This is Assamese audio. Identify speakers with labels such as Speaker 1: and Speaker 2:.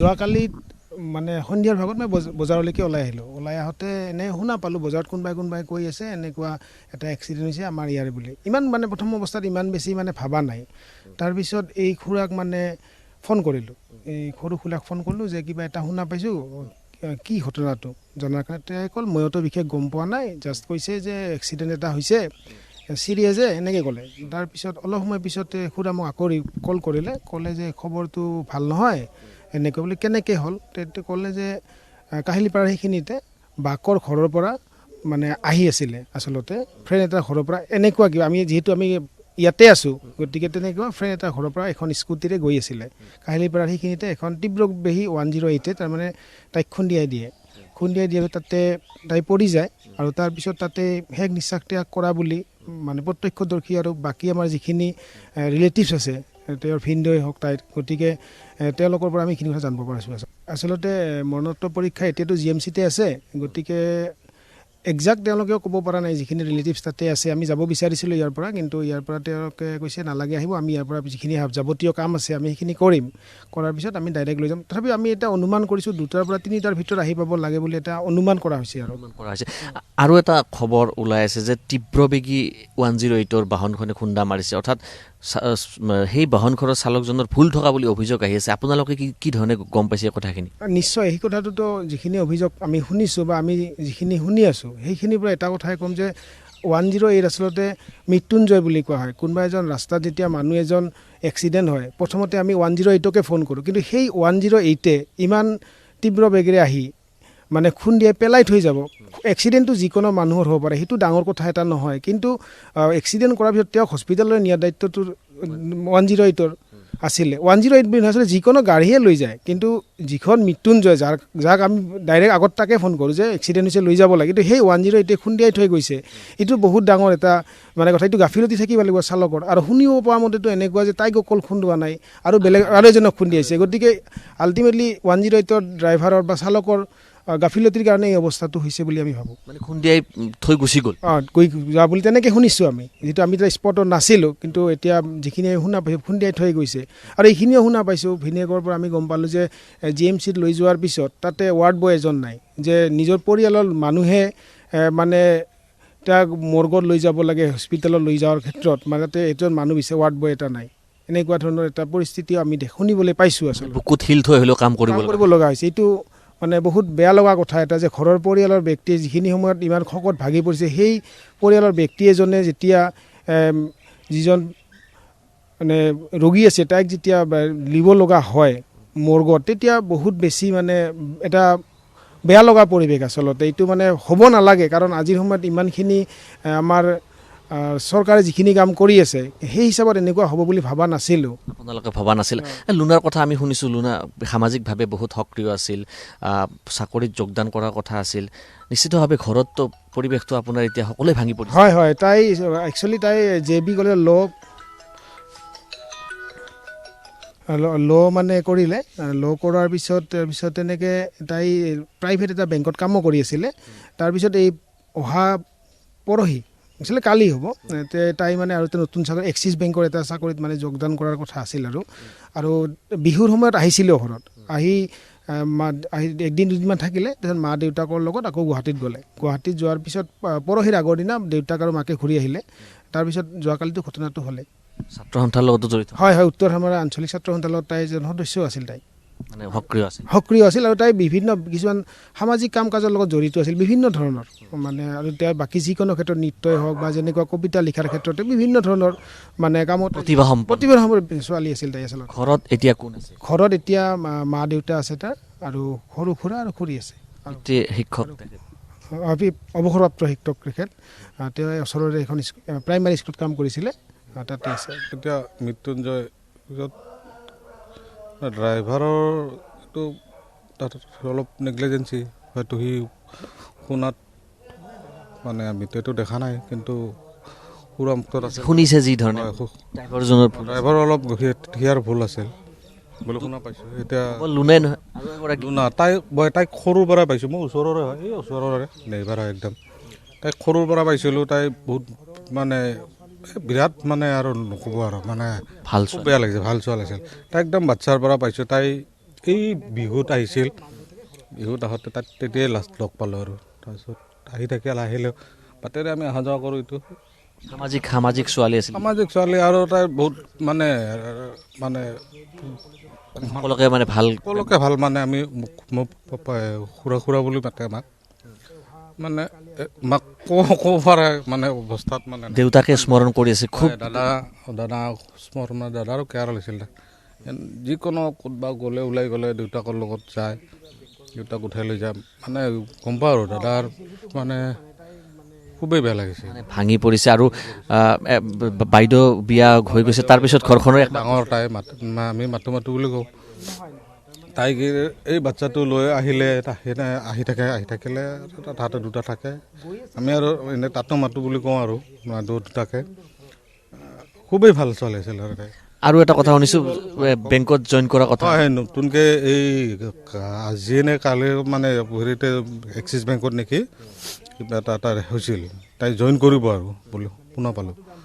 Speaker 1: যোৱাকালি মানে সন্ধিয়াৰ ভাগত মই বজাৰলৈকে ওলাই আহিলোঁ। ওলাই আহোঁতে এনেই শুনা পালোঁ বজাৰত কোনোবাই কৈ আছে এনেকুৱা এটা এক্সিডেণ্ট হৈছে আমাৰ ইয়াৰ বুলি। ইমান মানে প্ৰথম অৱস্থাত ইমান বেছি মানে ভাবা নাই। তাৰপিছত এই খুৰাক মানে ফোন কৰিলোঁ, এই সৰু খুৰাক ফোন কৰিলোঁ যে কিবা এটা শুনা পাইছোঁ, কি ঘটনাটো জনাৰ কাৰণে। তেওঁ ক'ল মইতো বিশেষ গম পোৱা নাই, জাষ্ট কৈছে যে এক্সিডেণ্ট এটা হৈছে, চিৰিয়াছে এনেকৈ ক'লে। তাৰপিছত অলপ সময় পিছতে খুৰা মোক আকৌ কল কৰিলে, ক'লে যে খবৰটো ভাল নহয় এনেকৈ বুলি। কেনেকৈ হ'ল তেতিয়া ক'লে যে কাহিলীপাৰাৰ সেইখিনিতে বাকৰ ঘৰৰ পৰা মানে আহি আছিলে আচলতে ফ্ৰেণ্ড এটা ঘৰৰ পৰা, এনেকুৱা কিবা আমি যিহেতু আমি ইয়াতে আছোঁ গতিকে তেনেকুৱা ফ্ৰেণ্ড এটা ঘৰৰ পৰা এখন স্কুটিৰে গৈ আছিলে কাহিলীপাৰাৰ সেইখিনিতে এখন তীব্ৰবেহী 108 তাৰমানে তাইক খুন্দিয়াই দিয়ে তাতে তাই পৰি যায়। আৰু তাৰপিছত তাতে শেষ নিশ্বাস ত্যাগ কৰা বুলি মানে প্ৰত্যক্ষদৰ্শী আৰু বাকী আমাৰ যিখিনি ৰিলেটিভছ আছে তেওঁৰ ভিনদেউৱে হওক তাইৰ, গতিকে তেওঁলোকৰ পৰা আমি এইখিনি কথা জানিব পাৰিছোঁ। আচলতে মৰণোত্তৰ পৰীক্ষা এতিয়াতো GMCতে আছে, গতিকে একজাক্ট তেওঁলোকেও ক'ব পৰা নাই। যিখিনি ৰিলেটিভছ তাতে আছে আমি যাব বিচাৰিছিলোঁ ইয়াৰ পৰা, কিন্তু ইয়াৰ পৰা তেওঁলোকে কৈছে নালাগে আহিব, আমি ইয়াৰ পৰা যিখিনি যাৱতীয় কাম আছে আমি সেইখিনি কৰিম, কৰাৰ পিছত আমি ডাইৰেক্ট লৈ যাম। তথাপিও আমি এটা অনুমান কৰিছোঁ 2টাৰ পৰা 3টাৰ ভিতৰত আহি পাব লাগে বুলি এটা অনুমান কৰা হৈছে।
Speaker 2: আৰু এটা খবৰ ওলাই আছে যে তীব্ৰবেগী 108ৰ বাহনখনে খুন্দা মাৰিছে, অৰ্থাৎ সেই বাহনখনৰ চালকজনৰ ভুল থকা বুলি অভিযোগ আহি আছে। আপোনালোকে কি ধৰণে গম পাইছে এই কথাখিনি?
Speaker 1: নিশ্চয় সেই কথাটোতো যিখিনি অভিযোগ আমি শুনিছোঁ বা আমি যিখিনি শুনি আছোঁ সেইখিনিৰ পৰা এটা কথাই ক'ম যে 108 আচলতে মৃত্যুঞ্জয় বুলি কোৱা হয়। কোনোবা এজন ৰাস্তাত যেতিয়া মানুহ এজন এক্সিডেণ্ট হয় প্ৰথমতে আমি 108কে ফোন কৰোঁ, কিন্তু সেই 108 ইমান তীব্ৰ বেগেৰে আহি মানে খুন্দিয়াই পেলাই থৈ যাব। এক্সিডেণ্টটো যিকোনো মানুহৰ হ'ব পাৰে, সেইটো ডাঙৰ কথা এটা নহয়, কিন্তু এক্সিডেণ্ট কৰাৰ পিছত তেওঁক হস্পিটেললৈ নিয়াৰ দায়িত্বটো 108ৰ আছিলে। 108 বুলি নহয়, আচলতে যিকোনো গাড়ীয়ে লৈ যায়, কিন্তু যিখন মৃত্যুঞ্জয় যাক আমি ডাইৰেক্ট আগত তাকে ফোন কৰোঁ যে এক্সিডেণ্ট হৈছে লৈ যাব লাগে, কিন্তু সেই 108 খুন্দিয়াই থৈ গৈছে। এইটো বহুত ডাঙৰ এটা মানে কথা, এইটো গাফিলতি থাকিব লাগিব চালকৰ। আৰু শুনিব পোৱা মতেতো এনেকুৱা যে তাইক অকল খুন্দোৱা নাই আৰু বেলেগ আৰু এজনক খুন্দিয়াইছে, গতিকে আল্টিমেটলি 108ৰ ড্ৰাইভাৰৰ বা চালকৰ গাফিলতিৰ কাৰণে এই অৱস্থাটো হৈছে বুলি আমি ভাবোঁ।
Speaker 2: মানে খুন্দিয়াই থৈ গুচি গ'ল
Speaker 1: গৈ যোৱা বুলি তেনেকৈ শুনিছোঁ আমি, যিটো আমি এতিয়া স্পটত নাছিলোঁ, কিন্তু এতিয়া যিখিনি শুনা পাইছোঁ খুন্দিয়াই থৈ গৈছে। আৰু এইখিনিও শুনা পাইছোঁ ভিনিয়েকৰ পৰা আমি গম পালোঁ যে GMCত লৈ যোৱাৰ পিছত তাতে ৱাৰ্ড বয় এজন নাই, যে নিজৰ পৰিয়ালৰ মানুহে মানে তাক মৰ্গত লৈ যাব লাগে, হস্পিটেলত লৈ যোৱাৰ ক্ষেত্ৰত মানে তাতে এজন মানুহ বিচাৰে, ৱাৰ্ড বয় এটা নাই। এনেকুৱা ধৰণৰ এটা পৰিস্থিতিও আমি শুনিবলৈ পাইছোঁ। আচলতে
Speaker 2: বুকুত শিল থৈ হ'লেও কাম কৰিব
Speaker 1: লগা হৈছে। এইটো মানে বহুত বেয়া লগা কথা এটা যে ঘৰৰ পৰিয়ালৰ ব্যক্তিয়ে যিখিনি সময়ত ইমান শকত ভাগি পৰিছে, সেই পৰিয়ালৰ ব্যক্তি এজনে যেতিয়া যিজন মানে ৰোগী আছে তাইক যেতিয়া নিব লগা হয় মৰ্গত, তেতিয়া বহুত বেছি মানে এটা বেয়া লগা পৰিৱেশ। আচলতে এইটো মানে হ'ব নালাগে, কাৰণ আজিৰ সময়ত ইমানখিনি আমাৰ চৰকাৰে যিখিনি কাম কৰি আছে সেই হিচাপত এনেকুৱা হ'ব বুলি ভবা নাছিলোঁ।
Speaker 2: আপোনালোকে ভবা নাছিল? লুনাৰ কথা আমি শুনিছোঁ, লুনা সামাজিকভাৱে বহুত সক্ৰিয় আছিল, চাকৰিত যোগদান কৰাৰ কথা আছিল। নিশ্চিতভাৱে ঘৰততো পৰিৱেশটো আপোনাৰ এতিয়া সকলোৱে ভাঙি পৰিছে।
Speaker 1: হয়, তাই একচুৱেলি তাই JB কলেজৰ ল মানে কৰিলে, ল কৰাৰ পিছত তাৰপিছত তেনেকৈ তাই প্ৰাইভেট এটা বেংকত কামো কৰি আছিলে। তাৰপিছত এই অহা পৰহি আচলতে কালি হ'ব তাই মানে আৰু এটা নতুন চাকৰি এক্সিছ বেংকৰ এটা চাকৰিত মানে যোগদান কৰাৰ কথা আছিল। আৰু বিহুৰ সময়ত আহিছিলে ঘৰত, আহি একদিন দুদিনমান থাকিলে, তাৰপিছত মা দেউতাকৰ লগত আকৌ গুৱাহাটীত গ'লে। গুৱাহাটীত যোৱাৰ পিছত পৰহিৰ আগৰ দিনা দেউতাক আৰু মাকে ঘূৰি আহিলে। তাৰপিছত যোৱাকালিতো ঘটনাটো হ'লে।
Speaker 2: ছাত্ৰ সন্থাৰ লগতো জড়িত? হয়,
Speaker 1: উত্তৰ আমাৰ আঞ্চলিক ছাত্ৰ সন্থাৰ লগত তাই এজন সদস্য আছিল। তাই
Speaker 2: মানে সক্ৰিয় আছিল আৰু তাই বিভিন্ন কিছুমান সামাজিক কাম কাজৰ লগত জড়িত আছিল বিভিন্ন ধৰণৰ মানে। আৰু তেওঁ বাকী যিকোনো ক্ষেত্ৰত নৃত্যই হওক বা যেনেকুৱা কবিতা লিখাৰ ক্ষেত্ৰতে বিভিন্ন ধৰণৰ মানে কামত প্ৰতিভা ছোৱালী আছিল তাই। আচলতে ঘৰত এতিয়া কোন আছে?
Speaker 1: ঘৰত এতিয়া মা দেউতা আছে তাৰ, আৰু সৰু খুৰা আৰু খুৰী আছে।
Speaker 2: শিক্ষক
Speaker 1: অৱসৰপ্ৰাপ্ত শিক্ষক তেখেত। তেওঁ ওচৰৰে এখন প্ৰাইমাৰী স্কুলত কাম কৰিছিলে, তাতে আছে।
Speaker 3: এতিয়া মৃত্যুঞ্জয় ড্ৰাইভাৰৰ এইটো তাত অলপ নেগলিজেঞ্চি হয়তো, সি শুনাত মানে আমিতো এইটো দেখা নাই, কিন্তু সুৰামুক্তত আছে
Speaker 2: শুনিছে যি ধৰণে ড্ৰাইভাৰৰ
Speaker 3: অলপ হিয়াৰ ভুল আছিল বুলি শুনা পাইছোঁ। এতিয়া
Speaker 2: লুনাই নহয়,
Speaker 3: তাইক সৰুৰ পৰা পাইছোঁ, মই ওচৰৰে হয়, এই ওচৰৰে নেইবাৰ হয় একদম। তাইক সৰুৰ পৰা পাইছিলোঁ, তাই বহুত মানে বিৰাট মানে আৰু নক'ব আৰু মানে ভাল বেয়া লাগিছে, ভাল ছোৱালী আছিল। তাই একদম বাচ্ছাৰ পৰা পাইছোঁ। তাই এই বিহুত আহিছিল, বিহুত আহোঁতে তাত তেতিয়াই লাষ্ট লগ পালোঁ আৰু তাৰপিছত আহি থাকিল, আহিলেও বাটেৰে আমি অহা যোৱা কৰোঁ। এইটো
Speaker 4: সামাজিক ছোৱালী আছিল,
Speaker 3: সামাজিক ছোৱালী আৰু তাই বহুত মানে মানে
Speaker 4: সকলোকে মানে ভাল
Speaker 3: সকলোকে ভাল, মানে আমি মোক খুৰা বুলি মাতে আমাক, মানে মাক ক'ব পাৰে মানে অৱস্থাত মানে
Speaker 4: দেউতাকে স্মৰণ কৰি আছে খুব।
Speaker 3: দাদা স্মৰণ দাদাৰো কেয়াৰ লৈছিল। যিকোনো ক'ৰবাত গ'লে ওলাই গ'লে দেউতাকৰ লগত যায়, দেউতাক উঠাই লৈ যায়, মানে গম পাওঁ আৰু দাদাৰ মানে খুবেই বেয়া লাগিছে।
Speaker 4: ভাঙি পৰিছে আৰু বাইদেউ বিয়া হৈ গৈছে, তাৰপিছত ঘৰখনৰ
Speaker 3: ডাঙৰ তাই আমি মাতো বুলি কওঁ। তাইক এই বাচ্ছাটো লৈ আহিলে আহি থাকিলে তাতে দুটা থাকে, আমি আৰু এনেই তাতো মাতো বুলি কওঁ আৰু দুটাকে। খুবেই ভাল ছোৱালী আছিল আৰু তাই।
Speaker 4: আৰু এটা কথা শুনিছোঁ বেংকত জইন কৰা কথা।
Speaker 3: হয়, নতুনকৈ এই আজিয়ে নে কালি মানে হেৰিতে এক্সিছ বেংকত নেকি কিবা এটা হৈছিল, তাই জইন কৰিব আৰু বুলি শুনা পালোঁ।